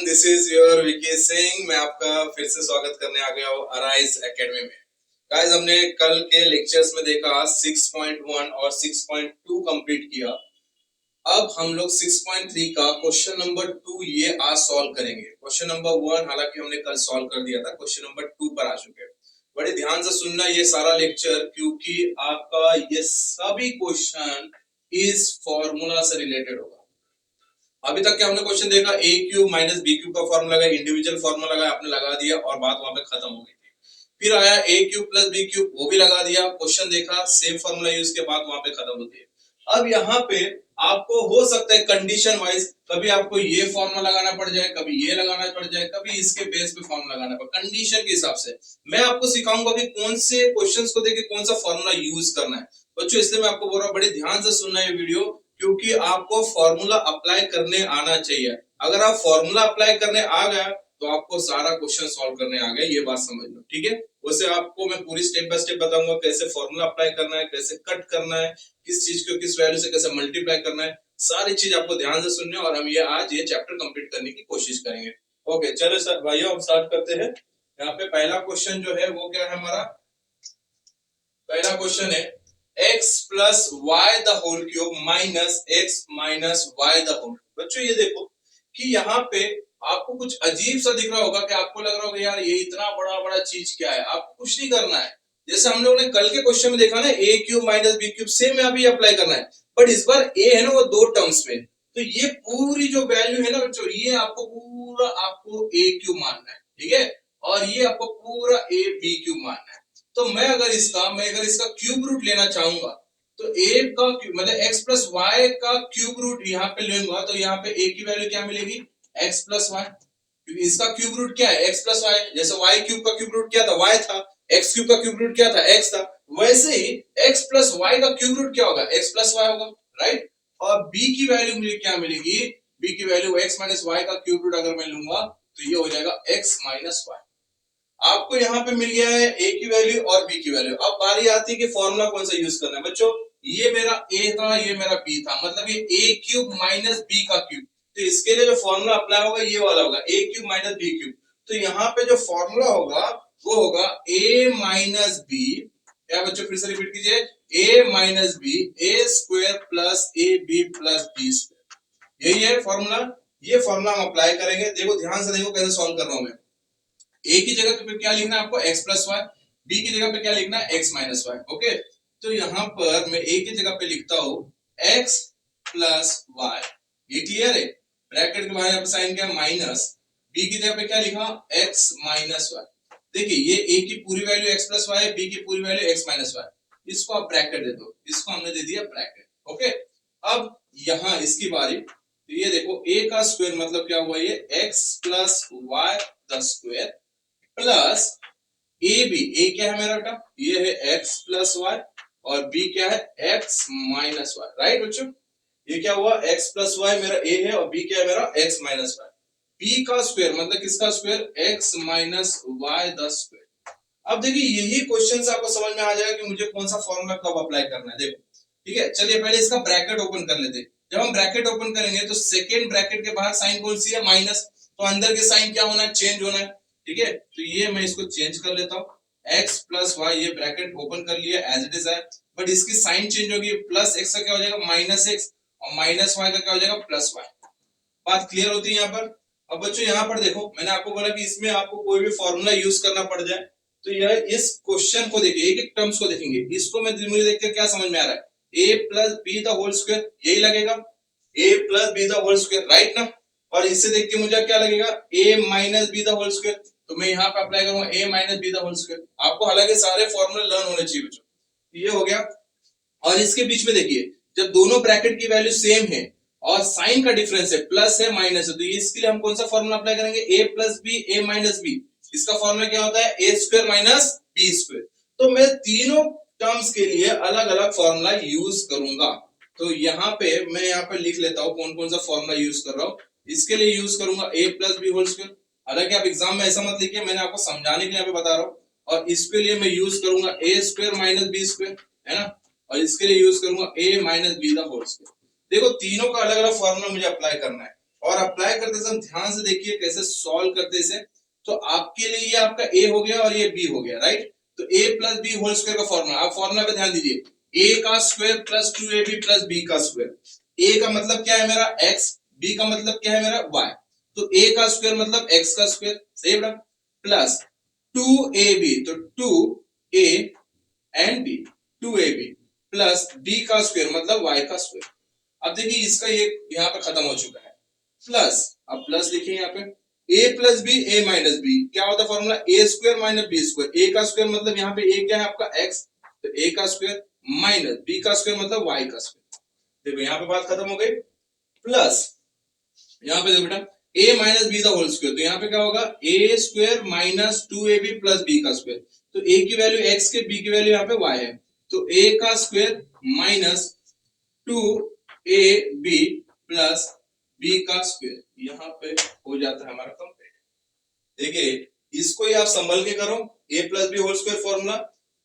This is your Vicky Singh. मैं आपका फिर से स्वागत करने आ गया हूँ अराइज एकेडमी में। गाइस, हमने कल के लेक्चर्स में देखा 6.1 और 6.2 कंप्लीट किया। अब हम लोग 6.3 का क्वेश्चन नंबर 2 ये आज सॉल्व करेंगे। क्वेश्चन नंबर 1 हालांकि हमने कल सॉल्व कर दिया था, क्वेश्चन नंबर 2 पर आ चुके हैं। बड़े ध्यान से सुनना ये सारा लेक्चर, क्योंकि आपका ये सभी क्वेश्चन इस फॉर्मूला से रिलेटेड होगा। अभी तक क्या हमने क्वेश्चन देखा, ए क्यूब माइनस बी क्यूब का फॉर्मूला लगाया, इंडिविजुअल फॉर्मूला लगाया, आपने लगा दिया और बात वहां पे खत्म हो गई थी। फिर आया ए क्यूब प्लस बी क्यूब, वो भी लगा दिया, क्वेश्चन देखा, सेम फॉर्मूला यूज के बाद वहां पे खत्म होती है। अब यहाँ पे आपको हो सकता है कंडीशन वाइज कभी आपको ये फॉर्मूला लगाना पड़ जाए, कभी ये लगाना पड़ जाए, कभी इसके बेस पे फॉर्मूला लगाना पड़े, कंडीशन के हिसाब से। मैं आपको सिखाऊंगा कि कौन से क्वेश्चंस को देके कौन सा फॉर्मूला यूज करना है बच्चों। इसलिए मैं आपको बोल रहा हूँ बड़े ध्यान से सुनना ये वीडियो, क्योंकि आपको फॉर्मूला अप्लाई करने आना चाहिए। अगर आप फॉर्मूला अप्लाई करने आ गया तो आपको सारा क्वेश्चन सॉल्व करने आ गया, ये बात समझ लो, ठीक है। वैसे आपको मैं पूरी स्टेप बाय स्टेप बताऊंगा कैसे फॉर्मूला अप्लाई करना है, कैसे कट करना है, किस चीज को किस वैल्यू से कैसे मल्टीप्लाई करना है, सारी चीज आपको ध्यान से सुननी है। और हम ये आज ये चैप्टर कंप्लीट करने की कोशिश करेंगे। ओके, चलो सर भाइयों, हम स्टार्ट करते हैं। यहाँ पे पहला क्वेश्चन जो है वो क्या है हमारा, पहला क्वेश्चन है x plus Y the whole cube minus X minus Y the whole. बच्चों ये देखो कि यहाँ पे आपको कुछ अजीब सा दिख रहा होगा, कि आपको लग रहा होगा यार ये इतना बड़ा बड़ा चीज क्या है। आपको कुछ नहीं करना है, जैसे हम लोगों ने कल के क्वेश्चन में देखा ना, A cube minus B cube, same यहाँ भी अप्लाई करना है। बट इस बार ए है ना वो दो टर्म्स में, तो ये पूरी जो वैल्यू है ना बच्चों, ये आपको पूरा आपको ए क्यूब मानना है, ठीक है। और ये आपको पूरा ए बी क्यूब मानना है। तो मैं अगर इसका क्यूब रूट लेना चाहूंगा तो ए का मतलब x प्लस वाई का क्यूब रूट यहाँ पे लूंगा, तो यहाँ पे a की वैल्यू क्या मिलेगी, x प्लस वाई, क्योंकि इसका क्यूब रूट क्या है, x प्लस वाई। जैसे y क्यूब का क्यूब रूट क्या था, y था, x क्यूब का क्यूब रूट क्या था, x था। वैसे ही x प्लस वाई का क्यूब रूट क्या होगा, x प्लस वाई होगा, राइट। और b की वैल्यू मुझे क्या मिलेगी, b की वैल्यू x माइनस वाई का क्यूब रूट अगर मैं लूंगा तो ये हो जाएगा x माइनस वाई। आपको यहाँ पे मिल गया है a की वैल्यू और b की वैल्यू। अब बारी आती है कि फॉर्मूला कौन सा यूज करना है बच्चों। ये मेरा a था, ये मेरा b था, मतलब ये a क्यूब माइनस b का क्यूब। तो इसके लिए जो फॉर्मूला अप्लाई होगा ये वाला होगा, a cube minus b cube. तो यहाँ पे जो फॉर्मूला होगा वो होगा a माइनस b, क्या बच्चों फिर से रिपीट कीजिए, a minus b, a square plus A B plus B square. यही है फॉर्मूला। ये फॉर्मूला हम अप्लाई करेंगे। देखो ध्यान से देखो कैसे सॉल्व कर रहा हूं मैं। ए की जगह पे क्या लिखना है आपको, x प्लस वाई, बी की जगह पे क्या लिखना है, x माइनस वाई। ओके, तो यहां पर मैं a की जगह पे लिखता हूं x प्लस वाई, ये क्लियर है। ब्रैकेट के बाहर साइन क्या, माइनस, b की जगह पे क्या लिखा, x माइनस वाई। देखिए ये a की पूरी value x plus Y, b की पूरी वैल्यू x माइनस वाई, इसको आप ब्रैकेट दे दो, इसको हमने दे दिया ब्रैकेट। ओके, अब यहां इसकी बारी, तो ये देखो a का स्क्वायर मतलब क्या हुआ, ये x plus Y the square plus A B, A क्या है मेरा बेटा, ये है x प्लस वाई, और b क्या है x माइनस वाई, राइट बच्चों। ये क्या हुआ, x प्लस वाई मेरा a है और b क्या है मेरा x माइनस वाई। b का स्क्वायर मतलब किसका square, x minus Y the square. अब देखिए यही क्वेश्चन से आपको समझ में आ जाएगा कि मुझे कौन सा फॉर्मूला कब अप्लाई करना है। देखो ठीक है, चलिए पहले इसका ब्रैकेट ओपन कर लेते हैं। जब हम ब्रैकेट ओपन करेंगे तो सेकेंड ब्रैकेट के बाहर साइन कौन सी है, माइनस, तो अंदर के साइन क्या होना है, चेंज होना है, ठीक है। तो ये मैं इसको चेंज कर लेता हूँ, x प्लस वाई, ये ब्रैकेट ओपन कर लिया एज इट इज है, बट इसकी साइन चेंज होगी, प्लस x का क्या हो जाएगा माइनस x, और माइनस y का क्या हो जाएगा प्लस y। बात क्लियर होती है यहाँ पर। अब बच्चों यहाँ पर देखो, मैंने आपको बोला कि इसमें आपको कोई भी फॉर्मूला यूज करना पड़ जाए तो यह इस क्वेश्चन को देखिए, एक एक टर्म्स को देखेंगे, इसको मैं मुझे देख के क्या समझ में आ रहा है, a plus B the whole square, यही लगेगा a plus B the whole square, right ना। और इससे देख के मुझे क्या लगेगा, a minus B the whole square, तो मैं यहाँ पे अप्लाई करूंगा a minus B the whole square. आपको हालांकि सारे फॉर्मूले लर्न होने चाहिए बच्चों, ये हो गया। और इसके बीच में देखिए, जब दोनों ब्रैकेट की वैल्यू सेम है और साइन का डिफरेंस है, प्लस है माइनस है, तो इसके लिए हम कौन सा फॉर्मूला अप्लाई करेंगे, a plus B, a minus B. इसका फॉर्मूला क्या होता है, a square minus B square. तो मैं तीनों टर्म्स के लिए अलग अलग फॉर्मूला यूज करूंगा। तो यहाँ पे मैं यहाँ पे लिख लेता हूँ कौन कौन सा फॉर्मूला यूज कर रहा हूँ। इसके लिए यूज करूंगा a plus B whole square, हालांकि आप एग्जाम में ऐसा मत लिखिए, मैंने आपको समझाने के लिए यहाँ पे बता रहा हूँ। और इसके लिए मैं यूज करूंगा a square minus B square, है ना। और इसके लिए यूज करूंगा a minus B the whole square. देखो तीनों का अलग अलग फॉर्मूला मुझे अप्लाई करना है। और अप्लाई करते समय ध्यान से देखिए कैसे सॉल्व करते इसे। तो आपके लिए ये आपका ए हो गया और ये बी हो गया, राइट। तो A plus B whole square का फॉर्मूला, आप फॉर्मूला पे ध्यान दीजिए, ए का square plus 2ab plus B का स्क्वायर। ए का मतलब क्या है मेरा एक्स, बी का मतलब क्या है मेरा वाई। तो ए का स्क्वायर मतलब एक्स का स्क्वायर, सही बेटा, प्लस 2ab, तो 2a and B, 2ab plus B का स्क्वायर मतलब वाई का स्क्वायर। अब देखिए इसका ये यहाँ पे खत्म हो चुका है, प्लस, अब प्लस लिखिए यहाँ पे, a plus B A minus B, क्या होता है formula, A square minus B square. A का स्क्वायर मतलब यहाँ पे ए क्या है आपका x, तो a का स्क्वायर माइनस बी का स्क्वायर मतलब y का स्क्वायर। देखो यहाँ पे बात खत्म हो गई, प्लस यहाँ पे देखो बेटा a minus B the whole square, तो यहाँ पे क्या होगा A square minus 2ab plus B का स्क्वायर। तो a की वैल्यू x के, b की वैल्यू यहाँ पे y है, तो a का square minus 2ab plus B का स्क्वायर, यहाँ पे हो जाता है हमारा कंप्लीट। देखिए इसको ही आप संभल के करो, a plus B whole square formula,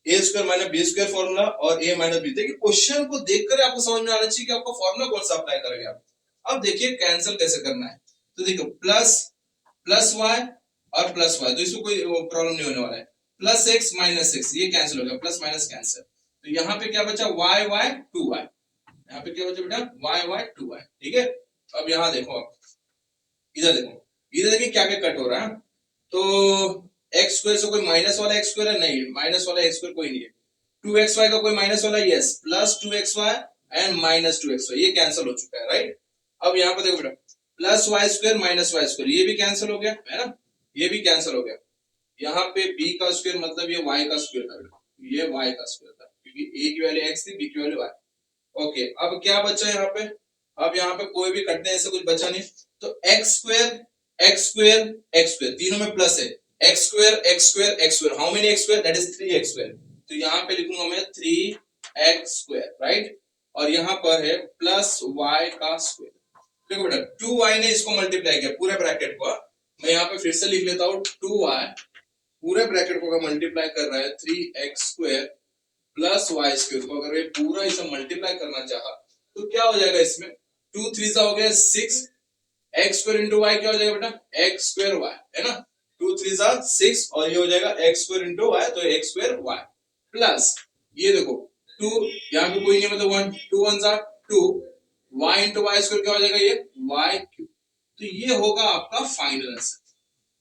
A square minus B square formula और a माइनस बी। देखिए क्वेश्चन को देखकर आपको समझ में आना चाहिए कि आपको फॉर्मूला कौन सा अप्लाई करेंगे आप। अब देखिए कैंसिल कैसे करना है, तो देखो प्लस प्लस वाई और प्लस वाई, तो इसको कोई प्रॉब्लम नहीं होने वाला है, प्लस एक्स माइनस एक्स ये कैंसिल हो गया, प्लस माइनस कैंसिल। तो यहाँ पे क्या बचा वाई वाई टू वाई, यहाँ पे क्या बचा बेटा वाई वाई टू वाई, ठीक है। अब यहाँ देखो, आप इधर देखो, इधर देखिए क्या क्या कट हो रहा है, तो एक्स स्क्वायर से कोई माइनस वाला एक्स स्क्वायर है, नहीं माइनस वाला एक्स स्क्वायर कोई नहीं है। 2xy का कोई माइनस वाला, yes, plus 2xy and minus 2xy, ये कैंसिल हो चुका है, राइट। अब यहाँ पे देखो बेटा plus Y square minus Y square, ये भी कैंसिल हो गया है ना, ये भी कैंसिल हो गया। यहाँ पे b का स्क्वायर मतलब ये y का स्क्वायर था बेटा, ये y का स्क्वायर था क्योंकि a की वैल्यू x थी, b की वैल्यू y। ओके, अब क्या बचा यहाँ पे, अब यहाँ पे कोई भी कटने ऐसे कुछ बचा नहीं, तो x square x square x square तीनों में प्लस है, x square x square x square, how many x square, that is 3x square. तो यहाँ पे लिखूंगा मैं 3x स्क्वायर, राइट। और यहाँ पर है प्लस y का स्क्वायर। देखो बेटा 2y ने इसको मल्टीप्लाई किया पूरे ब्रैकेट को, मैं यहाँ पे फिर से लिख लेता हूँ, 2y पूरे ब्रैकेट को मल्टीप्लाई कर रहा है 3x square plus Y square को, अगर ये पूरा इसे मल्टीप्लाई करना चाहा तो क्या हो जाएगा इसमें, 2 3 हो गया 6, एक्स स्क्वायर इंटू वाई क्या हो जाएगा बेटा एक्स स्क्वायर वाई, है ना, 2 3 6 और ये हो जाएगा एक्स स्क्वायर इंटू वाई, तो एक्स स्क्वायर वाई प्लस ये देखो 2 यहाँ पे कोई नहीं मतलब 1, 2 1 2, वाई इंटू वाई स्क्वायर क्या हो जाएगा ये वाई क्यूब। तो ये होगा आपका फाइनल आंसर।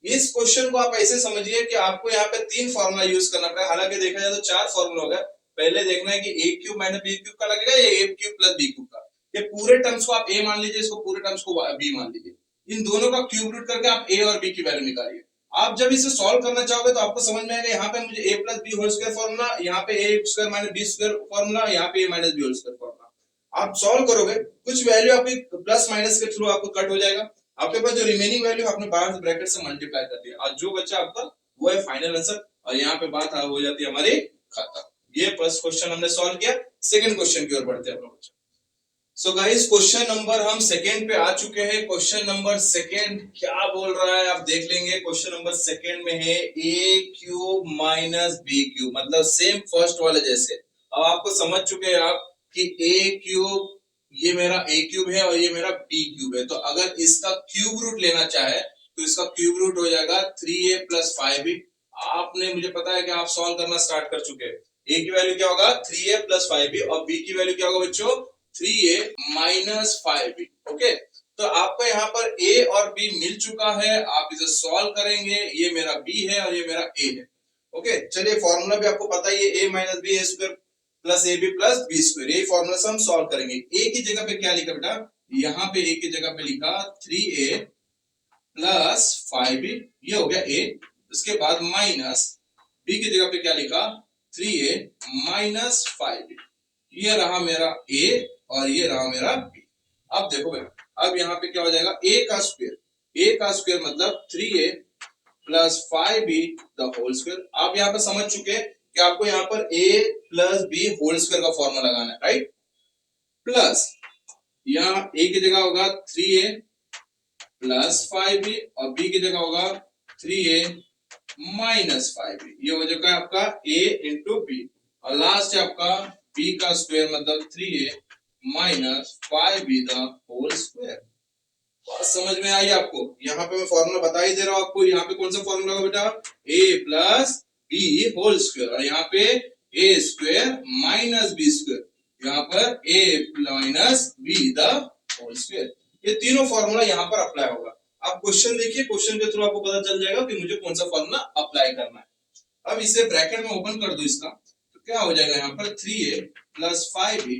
इस क्वेश्चन को आप ऐसे समझिए कि आपको यहाँ पे 3 फॉर्मूला यूज करना पड़ेगा, हालांकि देखा जाए तो 4 फॉर्मूला होगा। पहले देखना है कि ए क्यूब माइनस बी क्यूब का लगेगा या ए क्यूब प्लस बी क्यूब का, ये पूरे टर्म्स को आप ए मान लीजिए, इसको पूरे टर्म्स को बी मान लीजिए, इन दोनों का क्यूब रूट करके आप ए और बी की वैल्यू निकालिए। आप जब इसे सॉल्व करना चाहोगे तो आपको समझ में आएगा, यहाँ पे मुझे A plus B whole square formula, यहाँ पे A square minus B square formula, यहाँ पे A minus B whole square formula. आप सॉल्व करोगे कुछ वैल्यू आपकी प्लस माइनस के थ्रू आपको कट हो जाएगा, आपके पास जो रिमेनिंग वैल्यू आपने बाहर ब्रैकेट से मल्टीप्लाई कर दिया और जो बचा आपका वो है फाइनल आंसर, और यहाँ पे बात हो जाती है हमारी खत्म। ये फर्स्ट क्वेश्चन हमने सॉल्व किया, सेकंड क्वेश्चन की ओर बढ़ते हैं अपना। सो गाइस क्वेश्चन नंबर हम सेकंड पे आ चुके हैं। क्वेश्चन नंबर सेकंड क्या बोल रहा है आप देख लेंगे। क्वेश्चन नंबर सेकंड में है ए क्यूब माइनस बी क्यूब, मतलब सेम फर्स्ट वाले जैसे। अब आपको समझ चुके हैं आप कि ए क्यूब ये मेरा ए क्यूब है और ये मेरा बी क्यूब है, तो अगर इसका क्यूब रूट लेना चाहे तो इसका क्यूब रूट हो जाएगा 3a प्लस 5b। आपने मुझे पता है कि आप सॉल्व करना स्टार्ट कर चुके हैं। a की वैल्यू क्या होगा 3a प्लस 5b और b की वैल्यू क्या होगा बच्चों 3a माइनस 5b। ओके, तो आपका यहाँ पर a और b मिल चुका है, आप इसे सॉल्व करेंगे, ये मेरा b है और ये मेरा a है। ओके, चलिए फॉर्मूला भी आपको पता ही है, a minus B A square plus A B plus B square, यही फॉर्मूला से हम सॉल्व करेंगे। a की जगह पे क्या लिखा बेटा, यहाँ पे a की जगह पे लिखा 3a प्लस 5b, ये हो गया a। उसके बाद माइनस b की जगह पे क्या लिखा 3a माइनस 5b, ये रहा मेरा a और ये रहा मेरा b। अब देखो बेटा, अब यहाँ पे क्या हो जाएगा a का स्क्वायर मतलब 3a plus 5b the whole square. आप यहाँ पे समझ चुके हैं कि आपको यहाँ पर a plus B whole square का फॉर्मूला लगाना है, राइट। प्लस यहाँ a की जगह होगा 3a प्लस 5b और b की जगह होगा 3a माइनस 5b, ये हो जाएगा आपका a इंटू बी, और लास्ट है आपका b का स्क्वायर मतलब 3a minus 5b the whole square. बात समझ में आई आपको? यहाँ पे मैं फॉर्मूला बता ही दे रहा हूँ आपको। यहाँ पे कौन सा फॉर्मूला होगा बेटा? A plus B whole square, और यहाँ पे A square minus B square, यहाँ पर A minus B the whole square. ये तीनों फॉर्मूला यहाँ पर अप्लाई होगा। आप क्वेश्चन देखिए, क्वेश्चन के थ्रू आपको पता चल जाएगा कि मुझे कौन सा फॉर्मूला अप्लाई करना है। अब इसे ब्रैकेट में ओपन कर दो इसका, तो क्या हो जाएगा यहाँ पर 3a plus 5b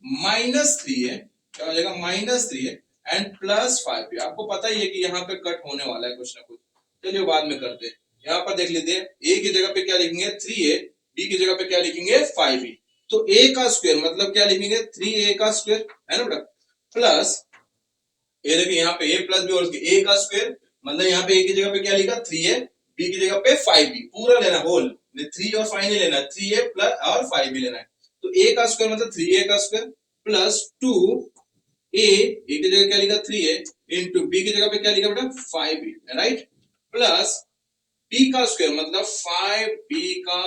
minus 3a, क्या हो जाएगा? Minus 3a and plus 5b। आपको पता ही है कि यहाँ पे कट होने वाला है कुछ ना कुछ, चलिए बाद में करते हैं। यहाँ पर देख लीजिए, a की जगह पे क्या लिखेंगे? 3a, b की जगह पे क्या लिखेंगे? 5b। तो a का स्क्वायर मतलब क्या लिखेंगे? 3a का स्क्वायर, है ना बेटा? प्लस ये देखिए यहाँ पे a plus B whole square, a का स्क्वायर मतलब यहाँ पे a की जगह पे क्या लिखा? 3a, b की जगह पे 5b, पूरा लेना होल, 3 और 5 नहीं लेना, 3a प्लस और 5b लेना है। तो a का स्क्वायर मतलब 3a का स्क्वायर प्लस 2a, a की जगह क्या लिखा? 3a इंटू b की जगह पे क्या लिखा बेटा? 5b, right? प्लस b का स्क्वायर मतलब 5b का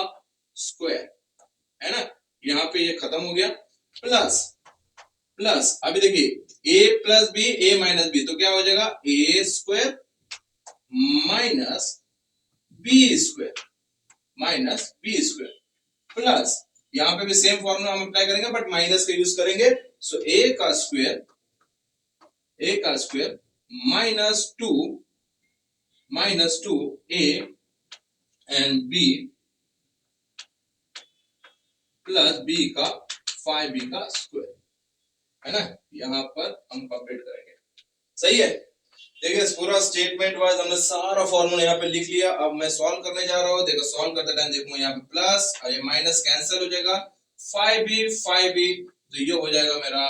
स्क्वायर, है ना? यहाँ पे ये खत्म हो गया। प्लस प्लस अभी देखिए a plus B, A minus B, तो क्या हो जाएगा? A square minus B square, minus B square plus यहाँ पे भी सेम फॉर्मूला हम अप्लाई करेंगे बट माइनस का यूज करेंगे। सो ए का स्क्वायर, ए का square minus two A and B plus B का 5b का स्क्वायर, है ना? यहाँ पर हम कंप्लीट करेंगे। सही है? देखिए पूरा स्टेटमेंट वाइज हमने सारा फॉर्मूला यहाँ पे लिख लिया। अब मैं सॉल्व करने जा रहा हूँ। देखो सॉल्व करते टाइम देखो यहाँ पे प्लस और ये माइनस कैंसिल हो जाएगा, 5b तो ये हो जाएगा मेरा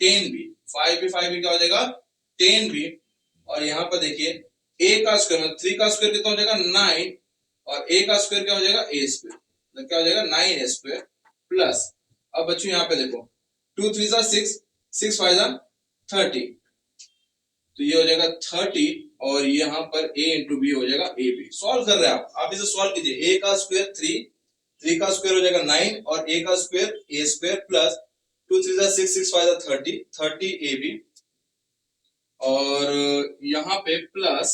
10b, 5b क्या हो जाएगा? 10b। और यहाँ पर देखिए a का स्क्वायर मतलब 3 का स्क्वायर कितना हो जाएगा? 9, और a का स्क्वायर क्या हो जाएगा? a स्क्वायर, तो क्या हो जाएगा? 9a स्क्वायर प्लस, अब बच्चों यहाँ पे देखो 2 3 6, 6 5 30, तो ये हो जाएगा 30, और यहाँ पर a इंटू बी हो जाएगा ए बी। सॉल्व कर रहे हैं आप इसे सॉल्व कीजिए। a का स्क्वायर 3, 3 का स्क्वायर हो जाएगा 9, और a का square a square plus 2 3 6, 6 5 30, 30 A B, और यहाँ पे प्लस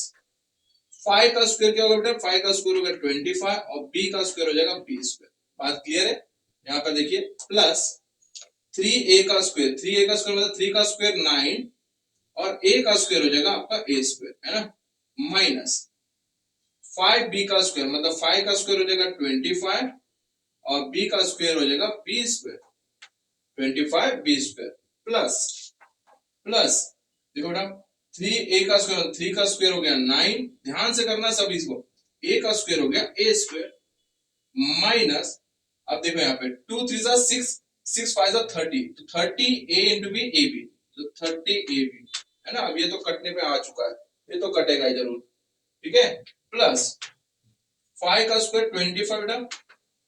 5 का स्क्वायर क्या होगा बेटा? 5 का स्क्वायर होगा 25, और b का स्क्वायर हो जाएगा b स्क्वायर। बात क्लियर है? यहाँ पर देखिए प्लस 3a का स्क्वायर, 3a का स्क्वायर मतलब 3 का स्क्वायर 9, और a का स्क्वायर हो जाएगा आपका a स्क्वायर, है ना? माइनस 5b का स्क्वायर मतलब 5 का स्क्वायर हो जाएगा 25, और b का स्क्वायर हो जाएगा b square, 25 b square plus plus देखो बेटा 3a का स्क्वायर, 3 का स्क्वायर हो गया 9, ध्यान से करना सब इसको, a का स्क्वायर हो गया a स्क्वायर माइनस, अब देखो यहाँ पे 2 3 6, 6 5 30, तो 30a into B A B, तो 30ab, है ना? अब ये तो कटने पे आ चुका है, ये तो कटेगा ही जरूर, ठीक है? प्लस 5 का स्क्वायर 25 बेटा,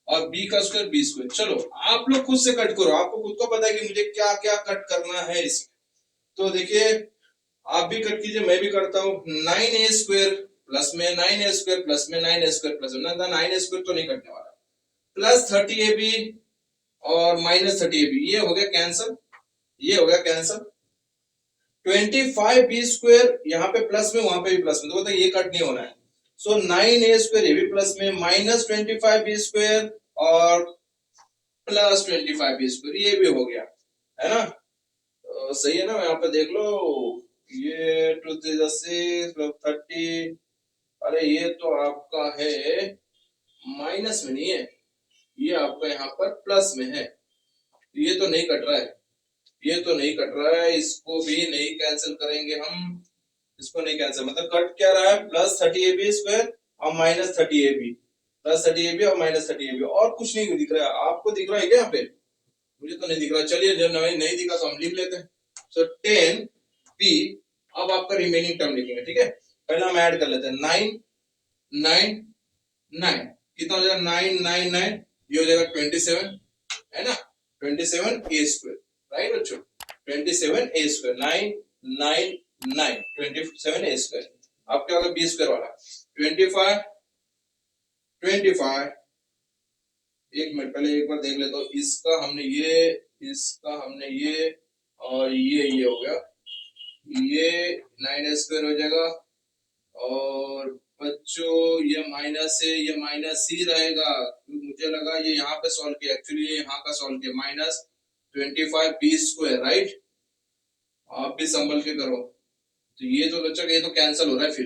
और b का स्क्वायर b स्क्वायर। चलो आप लोग खुद से कट करो, आपको खुद को पता है कि मुझे क्या क्या कट करना है इसमें। तो देखिए आप भी कट कीजिए, मैं भी करता हूँ। 9a स्क्वायर प्लस में 9a स्क्वायर प्लस में 9a स्क्वायर प्लस में 9a स्क्वायर तो नहीं कटने वाला, प्लस 30ab और माइनस 30ab, ये हो गया कैंसल, ये हो गया कैंसल। 25b स्क्वायर यहाँ पे प्लस में, वहां पे भी प्लस में, तो बोलते ये कट नहीं होना है। सो 9a स्क्वायर ये भी प्लस में, माइनस 25b स्क्वायर और प्लस 25b स्क्वायर, ये भी हो गया, है ना? तो सही है ना? यहाँ पे देख लो, ये 2 3 6 30, अरे ये तो आपका है माइनस में, नहीं है, ये आपका यहाँ पर प्लस में है, ये तो नहीं कट रहा है, ये तो नहीं कट रहा है, इसको भी नहीं कैंसिल करेंगे हम, इसको नहीं कैंसिल, मतलब कट क्या रहा है? प्लस 30ab स्क्वायर और माइनस 30ab, प्लस 30ab और माइनस 30ab, और कुछ नहीं दिख रहा है। आपको दिख रहा है क्या यहाँ पे? मुझे तो नहीं दिख रहा। चलिए जब नहीं दिखा तो हम लिख लेते हैं। सो 10b, अब आपका रिमेनिंग टर्म लिखेंगे, ठीक है? पहले हम ऐड कर लेते हैं, 9 9 9 कितना हो जाएगा? 9 9 9, ये हो जाएगा 27, है ना? 27a स्क्वायर, राइट बच्चों? 27a square, 9 9 9, 27a square. अब क्या होगा? b स्क्वायर वाला 25 25, एक मिनट पहले एक बार देख लेता हूँ, इसका हमने ये, इसका हमने ये, और ये हो गया ये 9a² हो जाएगा, और बच्चों ये माइनस है, ये माइनस ही रहेगा। मुझे लगा ये यहाँ पे सॉल्व किया, एक्चुअली ये यहाँ का सॉल्व किया, -25b², राइट। आप भी संभल के करो। तो ये तो बच्चों ये तो कैंसिल हो रहा है, फिर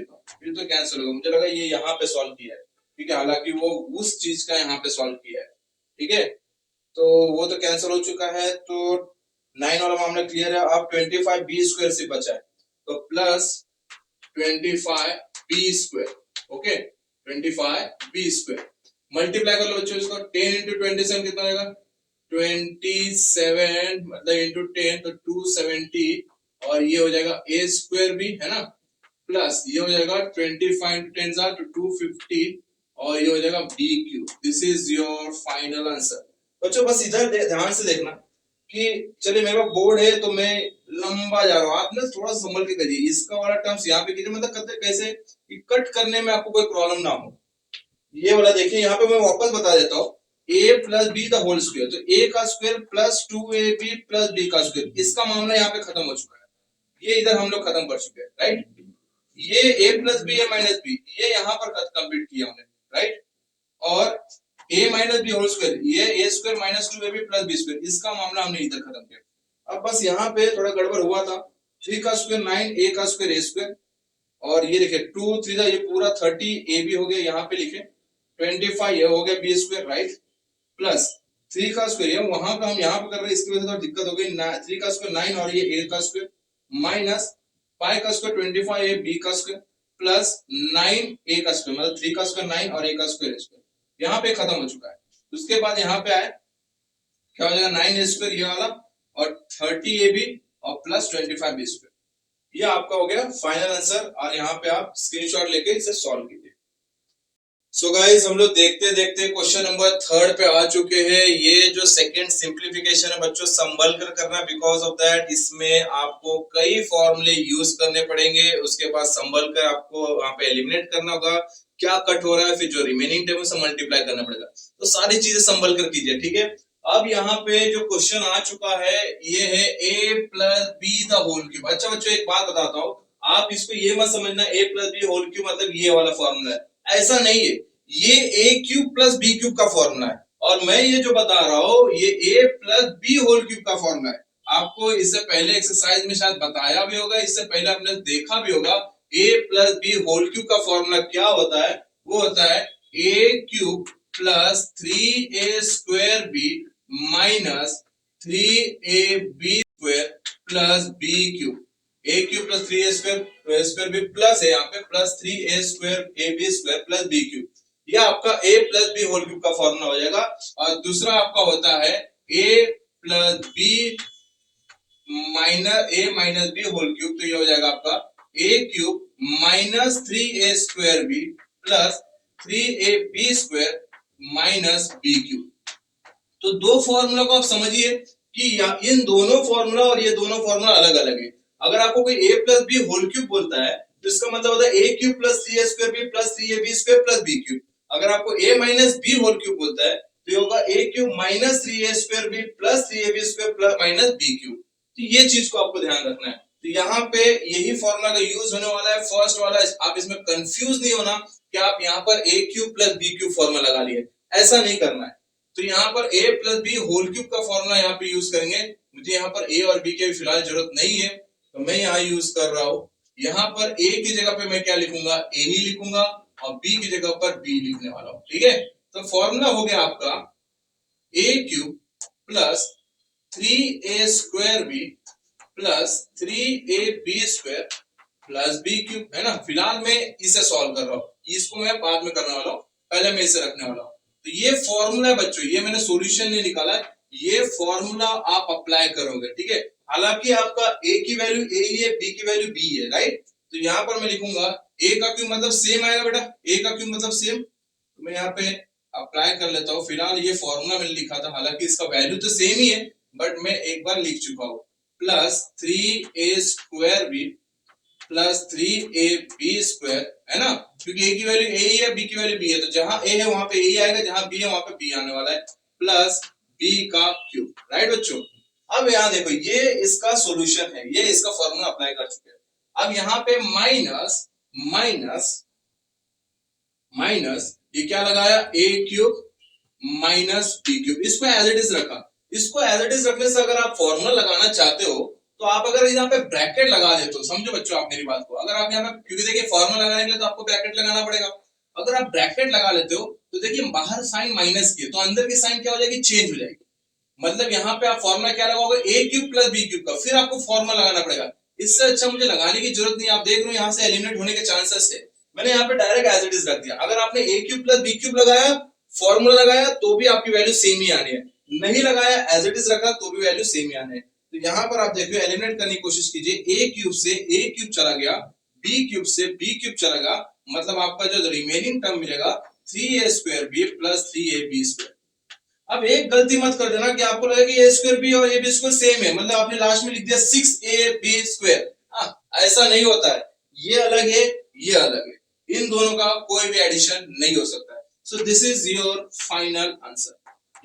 तो कैंसिल होगा। मुझे लगा ये यहाँ पे सॉल्व किया है, ठीक है, हालांकि वो उस चीज का यहाँ पे सॉल्व किया है, ठीक है। तो वो तो कैंसिल हो चुका है, तो 9 वाला मामला क्लियर है। अब 25b² से बचा है, तो plus 25b², okay, 25b²। Multiply कर लो बच्चों इसको, 10 × 27 कितना आएगा, 27 मतलब इंटू 10 तो 270, और ये हो जाएगा a² भी है ना, प्लस ये हो जाएगा 25 × 10 तो 250, और ये हो जाएगा b³। This is your final answer. बच्चों बस इधर ध्यान से देखना कि चलिए मेरे पास बोर्ड है तो मैं लंबा जा रहा हूँ, आप ना थोड़ा संभल के करिए। इसका वाला टर्म्स यहाँ पे कीजिए, मतलब करते कैसे कि कट करने में आपको कोई प्रॉब्लम ना हो। ये वाला देखिए, यहाँ पे मैं वापस बता देता हूँ, a + b the whole square, तो a का स्क्वायर प्लस 2ab + b का स्क्वायर, इसका मामला यहाँ पे खत्म हो चुका है। ये इधर हम लोग खत्म कर चुके हैं, राइट। ये a + b a - b ये यहाँ पर कंप्लीट किया हमने, राइट। और a - b होल स्क्वायर, ये a² - 2ab + b², इसका मामला हमने इधर खत्म किया। अब बस यहाँ पे थोड़ा गड़बड़ हुआ था, 3 का स्क्वायर 9, a का स्क्वायर a², और ये देखिए 2 3 ये पूरा 30 ab हो गया, यहाँ पे लिखे 25 ये हो गया b², राइट, प्लस 3 का स्क्वायर, ये वहां का हम यहाँ पे कर रहे हैं, इसकी वजह से थोड़ा दिक्कत हो गई। 3 का स्क्वायर 9, और ये a का स्क्वायर, माइनस पाई का स्क्वायर 25 ये b का स्क्वायर, प्लस 9 a का स्क्वायर, मतलब 3 का स्क्वायर 9 और a का स्क्वायर, यहाँ पे खत्म हो चुका है। उसके बाद यहाँ पे आए, क्या हो जाएगा 9a² ये वाला, और 30ab और प्लस 25b², ये आपका हो गया फाइनल आंसर। और यहाँ पे आप स्क्रीनशॉट लेके इसे सॉल्व कीजिए। सो गाइस हम लोग देखते देखते क्वेश्चन नंबर 3 पे आ चुके हैं। ये जो सेकंड सिंप्लीफिकेशन है बच्चों, संभल कर करना, बिकॉज ऑफ दैट इसमें आपको कई फॉर्मूले यूज करने पड़ेंगे। उसके बाद संभल कर आपको वहां पे एलिमिनेट करना होगा, क्या कट हो रहा है, फिर जो रिमेनिंग टर्म से मल्टीप्लाई करना पड़ेगा। तो सारी चीजें संभल कर कीजिए, ठीक है। अब यहाँ पे जो क्वेश्चन आ चुका है ये है a + b the whole cube. अच्छा बच्चों एक बात बताता हूँ, आप इसको ये मत समझना a + b होल क्यूब मतलब ये वाला फॉर्मूला है, ऐसा नहीं है। ये a³ + b³ का फॉर्मूला है, और मैं ये जो बता रहा हूँ ये a + b होल क्यूब का फॉर्मूला है। आपको इससे पहले एक्सरसाइज में शायद बताया भी होगा, इससे पहले आपने देखा भी होगा। a + b होल क्यूब का फॉर्मूला क्या होता है, वो होता है a³ + 3a² minus 3ab² + b³ a³ + 3a² भी प्लस है यहाँ पे, प्लस 3a² ab² + b³, यह आपका a + b होल क्यूब का फॉर्मूला हो जाएगा। और दूसरा आपका होता है a + b - b whole cube, तो ये हो जाएगा आपका a³ - 3a² + 3ab² - b³। तो दो फॉर्मूला को आप समझिए कि इन दोनों फॉर्मूला और ये दोनों फॉर्मूला अलग अलग है। अगर आपको कोई a + b होल क्यूब बोलता है तो इसका मतलब होता है a³ + 3a² + 3ab² + b³। अगर आपको a - b होल क्यूब बोलता है तो ये होगा a³ - 3a² + 3ab² - b³। तो ये चीज को आपको ध्यान रखना है। तो यहाँ पे यही फॉर्मूला का यूज होने वाला है, फर्स्ट वाला। आप इसमें कंफ्यूज नहीं होना कि आप यहाँ पर a³ + b³ फॉर्मूला लगा लिए, ऐसा नहीं करना है। तो यहाँ पर a + b होल क्यूब का फॉर्मूला यहाँ पे यूज करेंगे। मुझे यहाँ पर a और b के फिलहाल जरूरत नहीं है, तो मैं यहाँ यूज कर रहा हूँ। यहाँ पर a की जगह पे मैं क्या लिखूंगा, a ही लिखूंगा, और b की जगह पर b लिखने वाला हूँ, ठीक है। तो फॉर्मूला हो गया आपका a³ + 3a² + 3ab² + b³, है ना। फिलहाल मैं इसे सॉल्व कर रहा हूँ, इसको मैं बाद में करने वाला हूँ, पहले मैं इसे रखने वाला हूँ। तो ये फॉर्मूला है बच्चों, ये मैंने सॉल्यूशन नहीं निकाला है, ये फॉर्मूला आप अप्लाई करोगे, ठीक है। हालांकि आपका a की वैल्यू a ही है, b की वैल्यू b है, राइट। तो यहाँ पर मैं लिखूंगा a का क्यूब मतलब सेम आएगा बेटा, a का क्यूब मतलब सेम। तो मैं यहाँ पे अप्लाई कर लेता हूँ। फिलहाल ये फॉर्मूला मैंने लिखा था, हालांकि इसका वैल्यू तो सेम ही है, बट मैं एक बार लिख चुका हूँ, प्लस 3a² प्लस 3ab² है ना, क्योंकि a की वैल्यू a ही है, b की वैल्यू b है, तो जहां a है वहां पे a आएगा, जहां b है वहां पे b आने वाला है, प्लस b का क्यूब, राइट बच्चों। अब यहाँ देखो ये इसका सॉल्यूशन है, ये इसका फॉर्मूला अप्लाई कर चुके हैं। अब यहाँ पे माइनस माइनस माइनस ये क्या लगाया, ए क्यूब माइनस बी क्यूब, इसको एज इट इज रखा। इसको एज इट इज रखने से अगर आप फॉर्मूला लगाना चाहते हो तो आप अगर यहाँ पे ब्रैकेट लगा देते हो, समझो बच्चों आप मेरी बात को, अगर आप यहाँ पे, क्योंकि देखिए फॉर्मूला लगाने के लिए तो आपको ब्रैकेट लगाना पड़ेगा, अगर आप ब्रैकेट लगा लेते हो तो देखिए बाहर साइन माइनस की तो अंदर की साइन क्या हो जाएगी, चेंज हो जाएगी। मतलब यहाँ पे आप फॉर्मूला क्या लगाओगे, ए क्यूब प्लस बी क्यूब का, फिर आपको फॉर्मूला लगाना पड़ेगा। इससे अच्छा मुझे लगाने की जरूरत नहीं, आप देख रहे हो यहाँ से एलिमिनेट होने के चांसेस है, मैंने यहाँ पे डायरेक्ट एज इट इज रख दिया। अगर आपने ए क्यूब प्लस बी क्यूब लगाया, फॉर्मूला लगाया, तो भी आपकी वैल्यू सेम ही आनी है, नहीं लगाया एज इट इज रखा तो भी वैल्यू सेम ही आनी है। तो यहाँ पर आप देखो एलिमिनेट करने की कोशिश कीजिए, ए क्यूब से ए क्यूब चला गया, बी क्यूब से बी क्यूब चला गया, मतलब आपका जो रिमेनिंग टर्म मिलेगा 3a² बी प्लस 3ab²। अब एक गलती मत कर देना कि आपको लगे कि ए स्क्वायर बी और ए बी स्क्वायर सेम है, मतलब आपने लास्ट में लिख दिया 6ab²। ऐसा नहीं होता है, ये अलग है ये अलग है, इन दोनों का कोई भी एडिशन नहीं हो सकता है। So this is your final answer,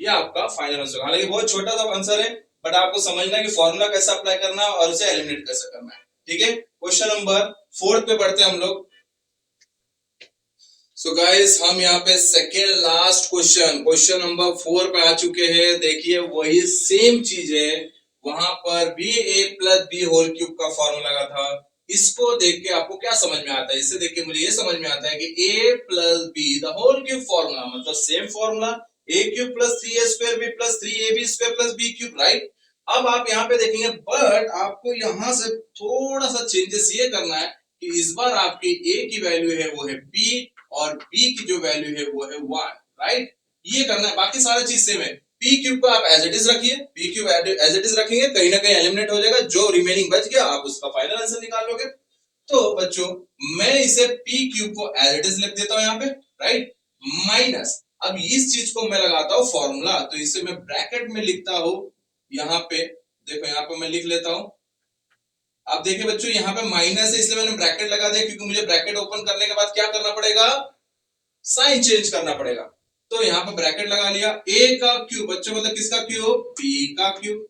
ये आपका फाइनल आंसर। हालांकि बहुत छोटा सा आंसर है, बट आपको समझना है कि फॉर्मूला कैसे अप्लाई करना है और उसे एलिमिनेट कैसे करना है। ठीक है, क्वेश्चन नंबर 4 पे बढ़ते हैं हम लोग। सो गाइस हम यहाँ पे सेकेंड लास्ट क्वेश्चन नंबर 4 पे आ चुके हैं। देखिए वही सेम चीज है, वहां पर भी a plus B whole cube का फॉर्मूला लगा था। इसको देख के आपको क्या समझ में आता है, इससे देख के मुझे ये समझ में आता है कि a plus B the whole cube formula, मतलब same formula, a cube plus 3a² B plus 3ab² plus B cube, right. अब आप यहाँ पे देखेंगे, बट आपको यहाँ से थोड़ा सा चेंजेस ये करना है कि इस बार आपकी a की वैल्यू है वो है p और b की जो वैल्यू है वो है 1, राइट। ये करना है, बाकी सारा चीज सेम है। p क्यूब को आप एज इट इज रखिए, p cube as it is रखेंगे, कहीं ना कहीं एलिमिनेट हो जाएगा, जो रिमेनिंग बच गया आप उसका फाइनल आंसर निकाल लोगे। तो बच्चों मैं इसे p क्यूब को एज इट इज लिख देता हूं यहाँ पे, राइट, माइनस, अब इस चीज को मैं लगाता हूं फॉर्मूला, तो इसे मैं ब्रैकेट में लिखता हूं, यहाँ पे देखो, यहाँ पे मैं लिख लेता हूं। अब देखिए बच्चों यहाँ पे माइनस है इसलिए मैंने ब्रैकेट लगा दिया, क्योंकि मुझे ब्रैकेट ओपन करने के बाद क्या करना पड़ेगा, साइन चेंज करना पड़ेगा। तो यहाँ पे ब्रैकेट लगा लिया, a का क्यूब बच्चों मतलब किसका क्यूब, p का क्यूब,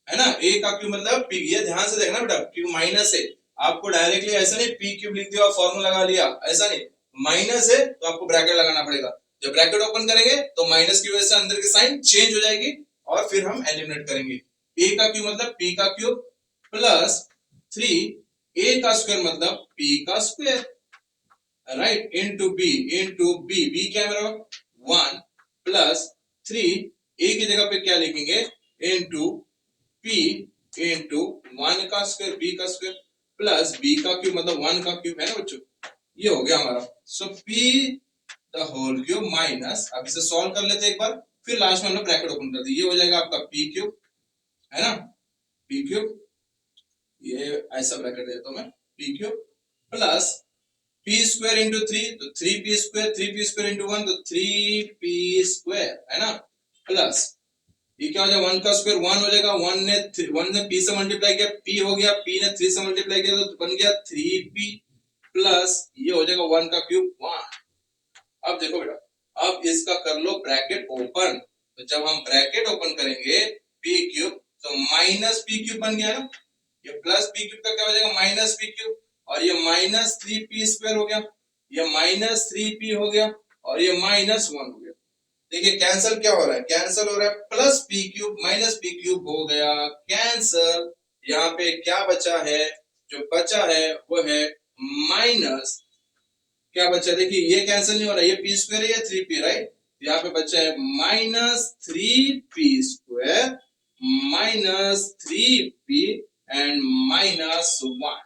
है ना, a का क्यूब मतलब p। ये ध्यान से देखना बेटा, क्यूब माइनस है, आपको डायरेक्टली ऐसा नहीं p क्यूब लिख दिया और फॉर्मूला लगा लिया, ऐसा नहीं, माइनस है तो आपको ब्रैकेट लगाना पड़ेगा। जब ब्रैकेट ओपन करेंगे तो माइनस की वजह से अंदर की साइन चेंज हो जाएगी और फिर हम एलिमिनेट करेंगे। a का क्यूब मतलब p का क्यूब प्लस 3a का स्क्वायर मतलब p का square, right, into B, B क्या मेरा 1 प्लस 3, ए की जगह पे क्या लिखेंगे, इनटू पी इनटू 1 का स्क्वायर बी का स्क्वायर प्लस बी का क्यूब मतलब 1 का क्यूब, है ना बच्चों, ये हो गया हमारा। So P the whole cube minus, अब इसे सॉल्व कर लेते हैं एक बार, फिर लास्ट में हमने ब्रैकेट ओपन कर दी, ये हो जाएगा आपका पी क्यूब, है ना, पी क्यूब, ये ऐसा ब्रैकेट देता हूं मैं, P cube plus p square into 3, तो 3p इंटू 1 तो 3p², है ना, प्लस ये क्या हो जाएगा 1 का स्क्वायर 1 हो जाएगा, 1 ने p से मल्टीप्लाई किया p हो गया, p ने 3 से मल्टीप्लाई किया तो बन गया 3p प्लस ये हो जाएगा 1 का क्यूब 1। अब देखो बेटा, अब इसका कर लो ब्रैकेट ओपन, तो जब हम ब्रैकेट ओपन करेंगे p क्यूब तो माइनस p क्यूब बन गया ना, ये प्लस p क्यूब का क्या हो जाएगा माइनस p क्यूब, और ये माइनस 3p² हो गया, ये माइनस 3p हो गया और ये माइनस 1 हो गया। देखिए कैंसल क्या हो रहा है, कैंसल हो रहा है, plus p cube minus p cube हो गया कैंसल। यहाँ पे क्या बचा है, जो बचा है वो है माइनस, क्या बचा, देखिए ये कैंसल नहीं हो रहा, ये p² है, ये 3p, राइट, यहाँ पे बचा है minus 3p² minus 3p and minus 1,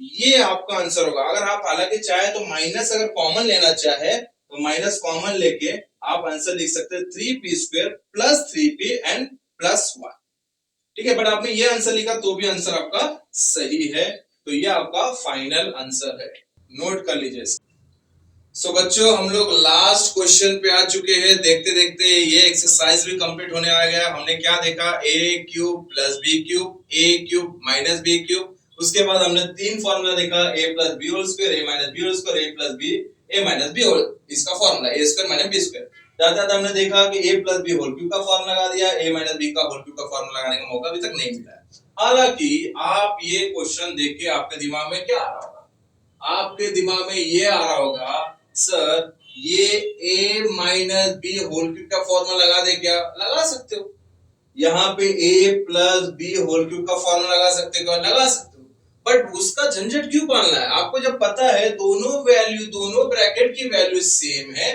ये आपका आंसर होगा। अगर आप हालांकि चाहे तो माइनस अगर कॉमन लेना चाहे तो माइनस कॉमन लेके आप आंसर लिख सकते हैं 3p² plus 3p and plus 1, ठीक है, बट आपने ये आंसर लिखा तो भी आंसर आपका सही है, तो ये आपका फाइनल आंसर है, नोट कर लीजिए। सो बच्चों हम लोग लास्ट क्वेश्चन पे आ चुके हैं, देखते देखते ये एक्सरसाइज भी कंप्लीट होने आ गया। हमने क्या देखा, a cube plus B cube, a cube minus B cube, उसके बाद हमने तीन फॉर्मूला देखा, a plus B whole square, a minus B whole square, a plus B, a minus B whole, इसका formula a square minus B square. जाते जाते हमने देखा कि a plus B whole cube का फॉर्मूला लगा दिया, a माइनस बी का होल क्यूब का फॉर्मूला लगाने का मौका अभी तक नहीं मिला है। हालांकि आप ये क्वेश्चन देख के आपके दिमाग में क्या आ रहा होगा, आपके दिमाग में ये आ रहा होगा सर ये a minus B whole cube का फॉर्मूला लगा दे, क्या लगा सकते हो, यहाँ पे a plus B whole cube का फॉर्मूला लगा सकते हो, लगा सकते हो, बट उसका झंझट क्यों पालना है? आपको जब पता है दोनों वैल्यू, दोनों ब्रैकेट की वैल्यू सेम है,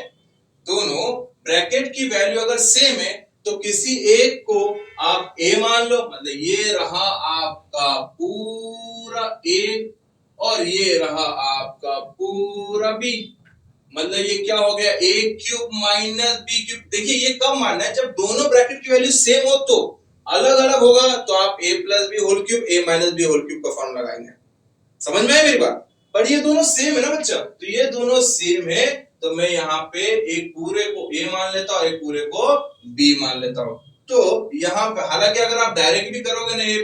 दोनों ब्रैकेट की वैल्यू अगर सेम है तो किसी एक को आप a मान लो, मतलब ये रहा आपका पूरा a और ये रहा आपका पूरा b, मतलब ये क्या हो गया a cube minus B cube. देखिए ये कब मानना है, जब दोनों ब्रैकेट की वैल्यू सेम हो, तो अलग अलग होगा तो आप a plus B whole cube a minus B whole cube का फॉर्मूला लगाएंगे। समझ में आया मेरी बात? पर ये दोनों सेम है ना बच्चा, तो ये दोनों सेम है तो मैं यहाँ पे एक पूरे को a मान लेता हूँ, एक पूरे को b मान लेता हूँ। तो यहाँ पे हालांकि अगर आप डायरेक्ट भी करोगे ना a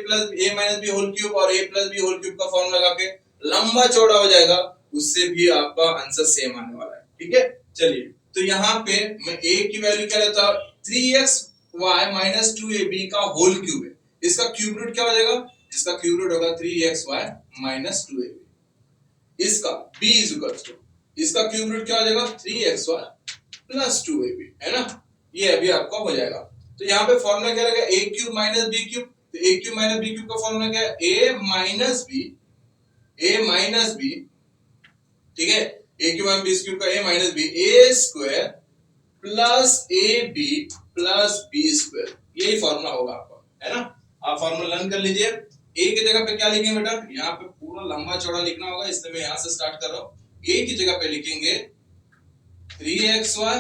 minus B whole cube और a plus B whole cube का फॉर्मूला लगा के लंबा चौड़ा हो जाएगा, उससे भी आपका आंसर सेम आने वाला है। ठीक है, चलिए तो यहाँ पे मैं a की वैल्यू क्या लेता हूँ, 3xy माइनस 2ab का होल क्यूब है, इसका क्यूब रूट क्या हो जाएगा, इसका क्यूब रूट होगा 3xy माइनस 2ab। इसका b इज इक्वल टू, इसका क्यूब रूट क्या हो जाएगा 3xy प्लस 2ab, है ना, ये अभी आपका हो जाएगा। तो यहाँ पे फॉर्मूला क्या लगेगा, a cube minus b cube, तो a cube minus b cube का फॉर्मूला क्या है, a माइनस b, ठीक है, a cube minus b cube का a minus b, a square plus ab plus b square, यही फॉर्मूला होगा आपका, है ना। आप फॉर्मूला लर्न कर लीजिए। a की जगह पे क्या लिखेंगे बेटा, यहाँ पे पूरा लंबा चौड़ा लिखना होगा, इसलिए मैं यहाँ से स्टार्ट कर रहा हूँ। a की जगह पे लिखेंगे 3xy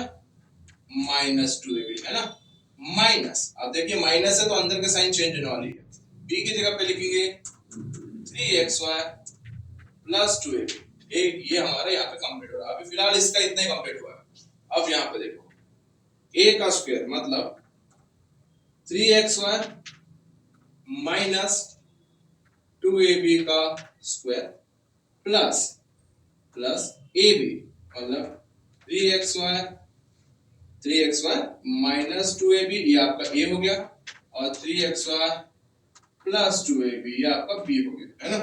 माइनस 2ab, है ना, माइनस, अब देखिए माइनस है तो अंदर के साइन चेंज होने वाली है। b की जगह पे लिखेंगे 3xy प्लस 2ab, एक ये हमारा यहाँ पे कंप्लीट हो रहा है। अभी फिलहाल इसका इतना ही कंप्लीट हुआ है। अब यहाँ पे देखो a का स्क्वायर मतलब 3xy माइनस 2ab का स्क्वायर प्लस ab मतलब 3xy माइनस 2ab, ये आपका a हो गया, और 3xy प्लस 2ab ये आपका b हो गया, है ना,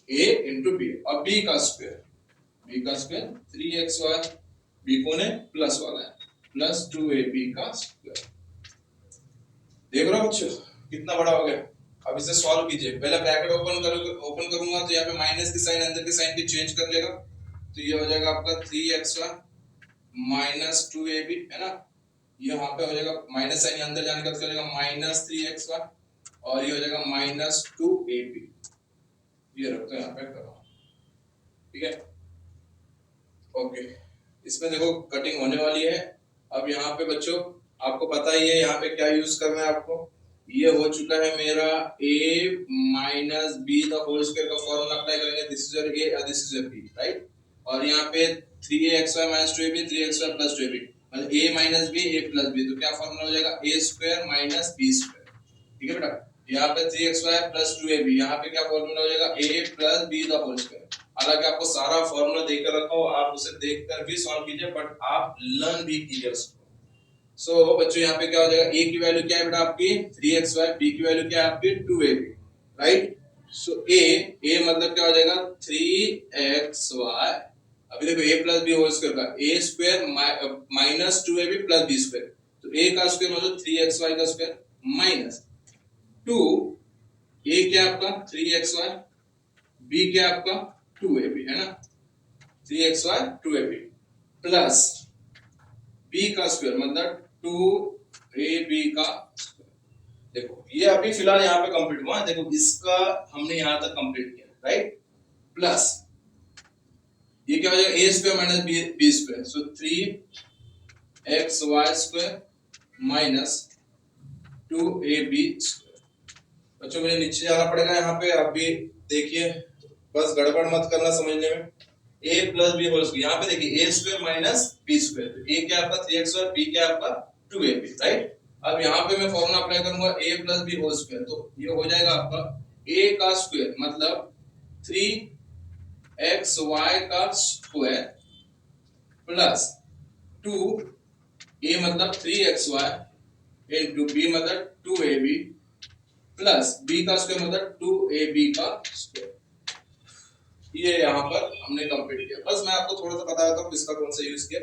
a इंटू b, और b का स्क्वायर 3xy, b कौन है, प्लस वाला है, प्लस 2ab का स्क्वायर। देख रहे हो बच्चों कितना बड़ा हो गया। अब इसे सॉल्व कीजिए, पहले ब्रैकेट ओपन करूंगा तो यहाँ पे माइनस के साइन अंदर के साइन भी चेंज कर लेगा, तो ये हो जाएगा आपका 3xy माइनस 2ab, है ना, ये यहाँ पे हो जाएगा माइनस साइन अंदर जाने का चलेगा माइनस 3xy, और ये हो जाएगा माइनस 2ab, ये रखते हैं यहाँ पे करो, ठीक है, ओके। इसमें देखो कटिंग होने वाली है। अब यहाँ पे बच्चों आपको पता ही है यहाँ पे क्या यूज करना है आपको, ये हो चुका है मेरा a minus B the whole square का फॉर्मूला अप्लाई करेंगे, दिस इज योर a और this is your b, right, और यहाँ पे 3xy minus 2ab 3xy plus 2ab, मतलब a minus b a plus b, तो क्या फॉर्मूला हो जाएगा a square minus b square, ठीक है बेटा। यहाँ पे 3xy प्लस 2ab, यहाँ पे क्या फॉर्मूला हो जाएगा a plus b the whole square. हालांकि आपको सारा फॉर्मूला देकर रखा हो, आप उसे देखकर भी सॉल्व कीजिए, बट आप लर्न भी कीजिए उसको। सो बच्चों यहाँ पे क्या हो जाएगा, a की वैल्यू क्या है बेटा आपकी 3xy, b की वैल्यू क्या है आपकी 2ab, राइट। सो a मतलब क्या हो जाएगा 3xy, अभी देखो a plus b whole square का a square minus 2ab plus b square, तो a का स्क्वायर मतलब 3xy का स्क्वायर माइनस 2, a क्या आपका 3xy, b क्या आपका 2ab, है ना, 3xy 2ab प्लस b का स्क्वायर मतलब 2ab का स्क्वायर। देखो ये अभी फिलहाल यहाँ पे कंप्लीट हुआ, देखो इसका हमने यहाँ तक कंप्लीट किया, राइट, प्लस ये क्या हो जाएगा a square minus b square, so 3xy square minus 2ab square. बच्चों मुझे नीचे जाना पड़ेगा यहाँ पे, आप भी देखिए, बस गड़बड़ मत करना समझने में। a plus B whole square, यहाँ पे देखिए a square minus b square, तो a क्या आपका 3x और b क्या आपका 2ab, राइट। अब यहाँ पे मैं फॉर्मूला अप्लाई करूंगा a plus B whole square, तो ये हो जाएगा आपका a का स्क्वायर मतलब 3xy का स्क्वायर प्लस 2 a मतलब 3xy इंटू b मतलब 2ab प्लस b का स्क्वायर मतलब 2ab का स्क्वायर। ये यहाँ पर हमने कंप्लीट किया। बस मैं आपको थोड़ा सा बता देता हूँ किसका कौन सा यूज किया।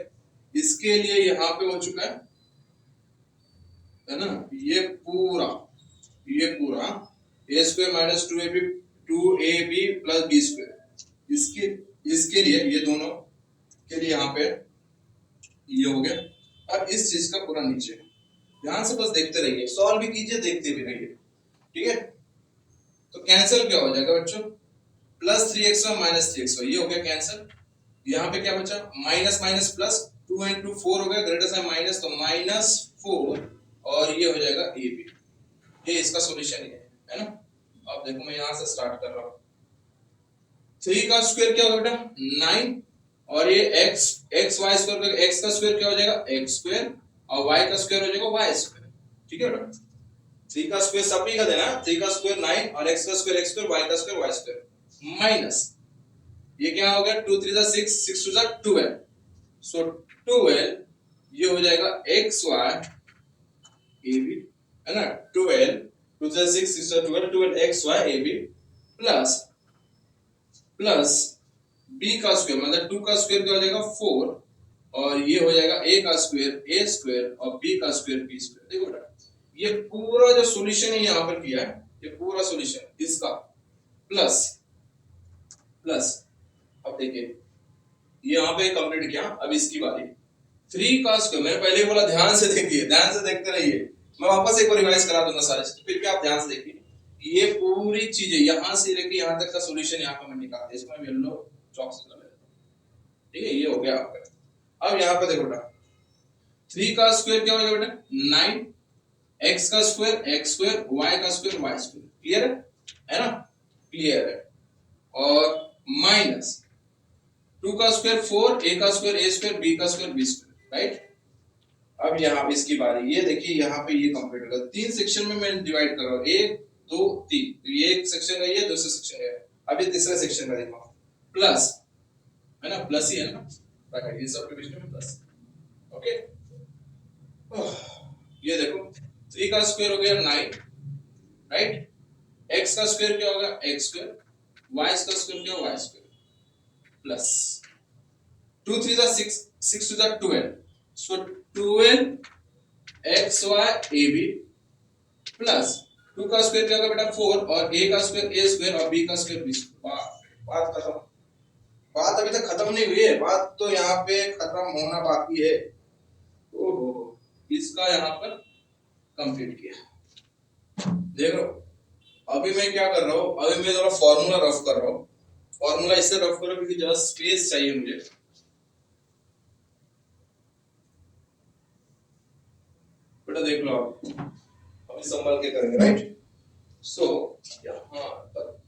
इसके लिए यहाँ पे हो चुका है ना, ये पूरा A square minus 2ab plus B square. इसके इसके लिए ये दोनों के लिए यहाँ पे ये हो गया। अब इस चीज का पूरा नीचे ध्यान से बस देखते रहिए, सॉल्व भी कीजिए, देखते भी रहिए, ठीक है। तो कैंसिल क्या हो जाएगा बच्चों, प्लस 3xy माइनस 3xy, ये हो गया कैंसिल। यहाँ पे क्या बचा, माइनस माइनस प्लस, 2 इंटू 4 हो गया, ग्रेटर साइन माइनस, तो -4 और ये हो जाएगा ए बी। ये इसका सॉल्यूशन है ना। अब देखो मैं यहाँ से स्टार्ट कर रहा हूँ। 3 का स्क्वायर क्या होगा बेटा 9, और ये x y स्क्वायर, x का स्क्वायर क्या हो जाएगा x स्क्वायर, और y का स्क्वायर हो जाएगा y स्क्वायर, ठीक है बेटा। 3 का स्क्वायर सभी का देना, 3 का स्क्वायर 9 और x का स्क्वायर x स्क्वायर, y का स्क्वायर y स्क्वायर, माइनस ये क्या हो गया 2 3 6 6 2 12, सो 12 ये हो जाएगा xy ab, है ना। 12 2 6 6 12 12xy ab प्लस b का स्क्वायर मतलब 2 का स्क्वायर क्या हो जाएगा 4, और ये हो जाएगा a का स्क्वायर a स्क्वायर और b का स्क्वायर b स्क्वायर। देखो बेटा ये पूरा जो सॉल्यूशन है यहाँ पर किया है, ये पूरा सॉल्यूशन इसका प्लस अब देखिए ये यहाँ पे कंप्लीट किया। अब इसकी बारी 3 का स्क्वायर, मैंने पहले बोला ध्यान से देखिए, ध्यान से देखते रहिए, मैं वापस एक बार रिवाइज करा दूंगा सारे, फिर भी आप ध्यान से देखिए। ये पूरी चीजें यहाँ से लेके यहाँ तक का सॉल्यूशन यहाँ पर मैं निकाल दिया, इसमें येलो चॉक से कर लेता हूं, ठीक है। ये हो गया आपका। अब यहाँ पे देखो बेटा 3 का स्क्वायर क्या हो जाएगा बेटा 9, x का स्क्वायर x स्क्वायर, y का स्क्वायर y स्क्वायर, क्लियर है ना, क्लियर है। और माइनस 2 का स्क्वायर 4, a का स्क्वायर a स्क्वायर, b का स्क्वायर b स्क्वायर, राइट। अब यहाँ पे इसकी बारी, ये देखिए यहाँ पे ये कंप्लीट होगा। 3 सेक्शन में मैं डिवाइड कर रहा हूँ, 1 2 3, तो ये एक सेक्शन का, ये दूसरा सेक्शन है। अब ये तीसरा सेक्शन का देखो, प्लस है ना, प्लस ही है ना, ये सब के बीच में प्लस, ओके। ये देखो 3 का स्क्वायर हो गया 9, राइट। x का स्क्वायर क्या होगा x स्क्वायर, y का स्क्वायर क्या होगा y स्क्वायर, प्लस 2 3 6 6 2 12, सो 12 xy ab प्लस 2 का स्क्वायर क्या होगा बेटा 4, और a का स्क्वायर a स्क्वायर और b का स्क्वायर b स्क्वायर। बात खत्म। बात अभी तक खत्म नहीं हुई है, बात तो यहाँ पे खत्म होना बाकी है। ओहो, इसका यहाँ पर कंप्लीट किया। देख लो अभी मैं क्या कर रहा हूँ, अभी मैं थोड़ा फॉर्मूला रफ कर रहा हूँ। फॉर्मूला इससे रफ करो क्योंकि जरा स्पेस चाहिए मुझे। बेटा देख लो आप, अभी संभाल के करेंगे, राइट। सो यहाँ तक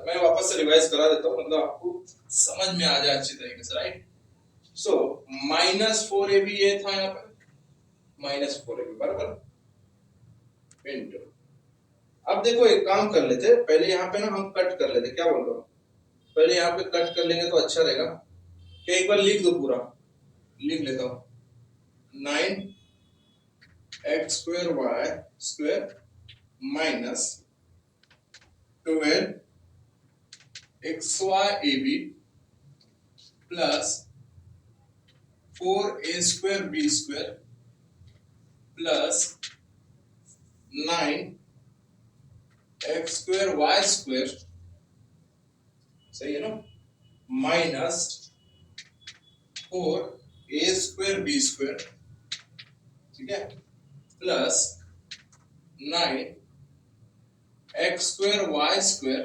मैं वापस से रिवाइज करा देता हूँ, मतलब आपको समझ में आ जाए अच्छी तरीके से, राइट। सो -4ab ये था यहाँ पर, -4ab बराबर इंटू। अब देखो एक काम कर लेते, पहले यहाँ पे ना हम कट कर लेते, क्या बोल रहा हूँ, पहले यहाँ पे कट कर लेंगे तो अच्छा रहेगा। क्या एक बार लिख दो, पूरा लिख लेता हूँ, 9x square y square minus 12 xy ab plus 4a square b square plus 9 x square y square, सही है ना, minus 4a square b square, ठीक है, plus 9 x square y square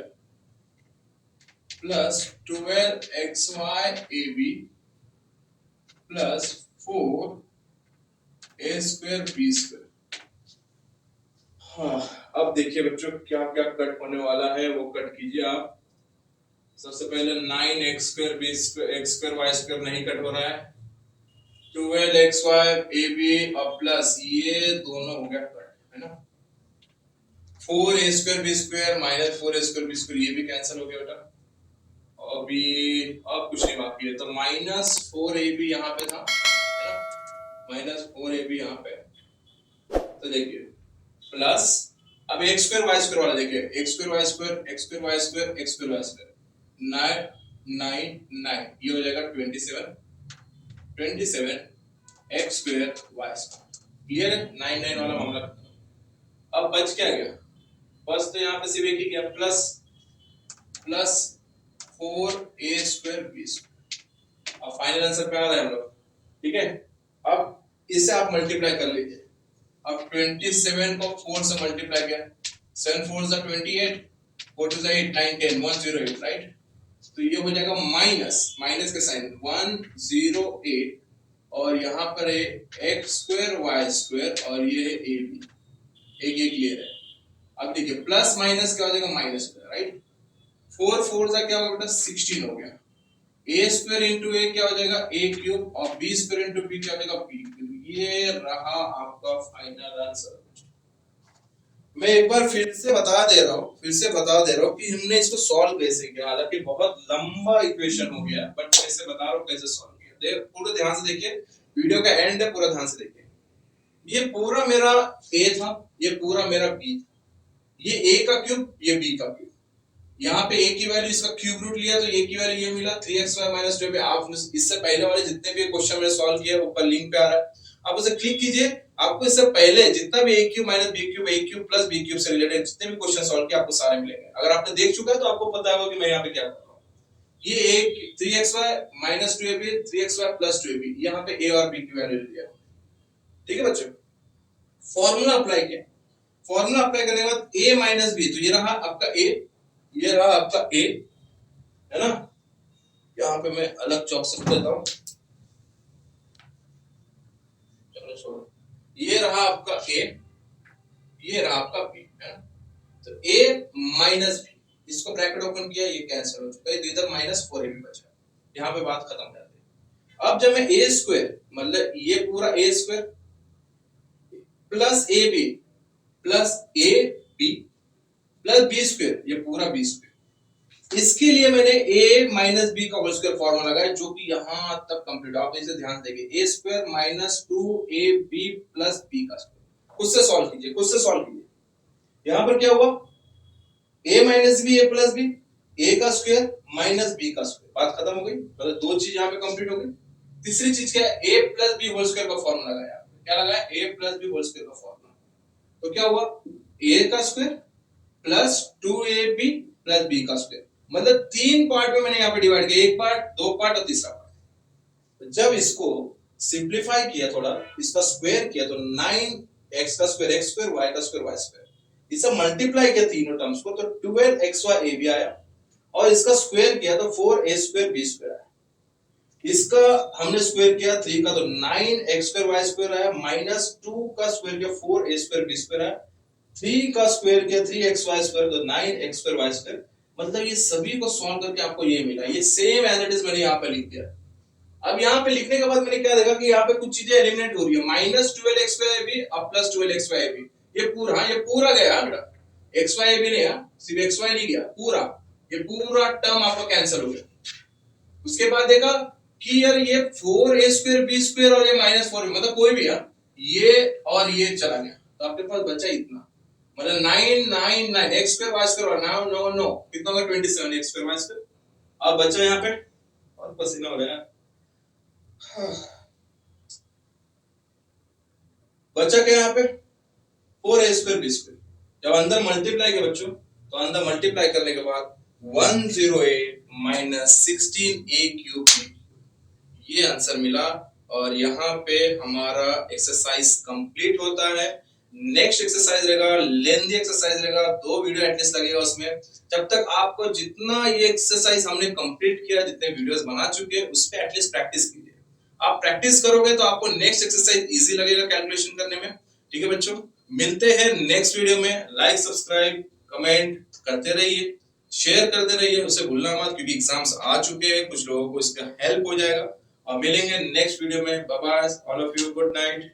plus 12xy ab plus 4a square b square. हाँ, अब देखिए बच्चों क्या क्या कट होने वाला है वो कट कीजिए आप। सबसे पहले 9x square b square x square y square नहीं कट हो रहा है, 12xy ab और प्लस ये दोनों हो गया कट, है ना। 4a square b square minus 4a square b square ये भी कैंसिल हो गया बेटा। अभी अब कुछ नहीं बाकी है, तो -4ab यहाँ पे था, है ना, -4ab यहाँ पे, तो देखिए प्लस, अब x स्क्वायर y स्क्वायर वाला देखिए, x square y square, x square y square, x square y square, 9 ये हो जाएगा 27 x square y square. Clear है? 9 वाला मामला। अब बच क्या गया? बस तो यहाँ पे सिर्फ एक ही गया, plus 4a square b square. अब फाइनल आंसर पे आ रहे हैं हम लोग, ठीक है। अब इसे आप मल्टीप्लाई कर लीजिए। अब 27 को 4 से मल्टीप्लाई किया, 7 4 जा 28, 4 2 जा 8, 9 10 108, राइट। तो ये हो जाएगा माइनस के साइन 108, और यहाँ पर है एक्स स्क्वायर वाई स्क्वायर, और ये है ए बी। एक ये क्लियर है। अब देखिए प्लस माइनस क्या हो जाएगा? माइनस हो जाएगा, राइट। 4 4 जा क्या होगा बेटा? 16 हो गया। ए स्क्वायर इंटू ए क्या हो जाएगा? ए क्यूब, और बी स्क्वायर इंटू बी क्या हो जाएगा? B cube. ये रहा आपका फाइनल आंसर। मैं एक बार फिर से बता दे रहा हूँ कि हमने इसको सॉल्व कैसे किया। हालांकि बहुत लंबा इक्वेशन हो गया, बट कैसे बता रहा हूँ कैसे सॉल्व किया। पूरा ध्यान से देखिए, वीडियो का एंड है, पूरा ध्यान से देखिए। ये पूरा मेरा ए था, ये पूरा मेरा बी था, ये ए का क्यूब, ये बी का क्यूब। यहाँ पे ए की वैल्यू इसका क्यूब रूट लिया तो ए की वैल्यू ये मिला 3xy - 2ab। आप इससे पहले वाले जितने भी क्वेश्चन मैंने सॉल्व किया ऊपर लिंक पे आ रहा है, आप उसे क्लिक कीजिए। आपको इससे पहले जितना भी a cube - b cube, a cube plus b cube से रिलेटेड जितने भी क्वेश्चन सॉल्व किए आपको सारे मिलेंगे। अगर आपने देख चुका है तो आपको पता होगा कि मैं यहाँ पे क्या कर रहा हूँ। ये a 3xy - 2ab, 3xy + 2ab, यहाँ पे a और b की वैल्यू लिया, ठीक है बच्चों। फॉर्मूला अप्लाई किया, फॉर्मूला अप्लाई करने के बाद a - b, तो ये रहा आपका a, ये रहा आपका a, है ना। यहाँ पे मैं अलग चौक से देता हूँ, चलो छोड़ो। ये रहा आपका a, ये रहा आपका b, है ना। तो a - b, इसको ब्रैकेट ओपन किया, ये कैंसिल हो चुका है, तो इधर -4ab बचा। यहाँ पे बात खत्म कर दी। अब जब मैं a स्क्वायर, मतलब ये पूरा a square plus ab plus ab plus b square, ये पूरा b स्क्वायर, इसके लिए मैंने a - b का होल स्क्वायर फॉर्मूला लगाया, जो कि यहां तक कंप्लीट। आप इसे ध्यान देंगे, a square - 2ab plus b का स्क्वायर। खुद से सॉल्व कीजिए, खुद से सॉल्व कीजिए। यहां पर क्या हुआ? a - b, a plus b, a का स्क्वायर माइनस b का स्क्वायर, बात खत्म हो गई। मतलब दो चीज यहां पे कंप्लीट हो गई। तीसरी चीज क्या है? a plus b whole square का फॉर्मूला लगाया। क्या लगाया? a plus b whole square का फॉर्मूला। तो क्या हुआ? a का square plus 2ab plus b का स्क्वायर, मतलब तीन पार्ट में मैंने यहाँ पे डिवाइड किया, एक पार्ट, दो पार्ट और तीसरा पार्ट। तो जब इसको सिंप्लीफाई किया, थोड़ा इसका स्क्वायर किया, तो 9x का स्क्वायर x स्क्वायर, y का स्क्वायर y स्क्वायर, इसे मल्टीप्लाई किया तीनों टर्म्स को, तो 12xyab आया, और इसका स्क्वायर किया तो 4a स्क्वायर b स्क्वायर आया। इसका हमने स्क्वायर किया 3 का, तो 9x स्क्वायर y स्क्वायर आया, -2 का स्क्वायर किया 4a स्क्वायर b स्क्वायर आया, 3 का स्क्वायर किया 3xy स्क्वायर, तो 9x स्क्वायर y स्क्वायर। मतलब ये सभी को सॉल्व करके आपको ये मिला। ये सेम एज इट इज मैंने यहाँ पे लिख दिया। अब यहाँ पे लिखने के बाद मैंने क्या देखा कि यहाँ पे कुछ चीजें एलिमिनेट हो रही है, -12xyab अब +12xyab, ये पूरा, हाँ ये पूरा गया बेटा, xyab नहीं है, सिर्फ xy नहीं गया, पूरा, ये पूरा टर्म आपका कैंसिल हो गया। उसके बाद देखा कि यार ये 4a स्क्वायर b स्क्वायर और ये -4, मतलब कोई भी है, ये और ये चला गया, तो आपके पास बचा इतना, मतलब 9 x स्क्वायर y स्क्वायर, और नो कितना होगा? 27 x स्क्वायर y स्क्वायर। अब बचा यहाँ पे, और पसीना हो रहा है, बचा क्या यहाँ पे? 4a square b square. जब अंदर मल्टीप्लाई किया बच्चों, तो अंदर मल्टीप्लाई करने के बाद 108 - 16a क्यूब, ये आंसर मिला। और यहाँ पे हमारा एक्सरसाइज कंप्लीट होता है। नेक्स्ट एक्सरसाइज रहेगा, लेंथी एक्सरसाइज रहेगा, 2 वीडियो एटलीस्ट लगेगा उसमें। जब तक आपको जितना ये एक्सरसाइज हमने कंप्लीट किया, जितने वीडियोस बना चुके हैं, उस पे एटलीस्ट प्रैक्टिस कीजिए। आप प्रैक्टिस करोगे तो आपको नेक्स्ट एक्सरसाइज इजी लगेगा कैलकुलेशन करने में, ठीक है बच्चों। मिलते हैं नेक्स्ट वीडियो में। लाइक, सब्सक्राइब, कमेंट करते रहिए, शेयर करते रहिए, उसे भूलना मत, क्योंकि एग्जाम्स आ चुके हैं, कुछ लोगों को इसका हेल्प हो जाएगा। और मिलेंगे नेक्स्ट वीडियो में। Bye bye all of you, good night.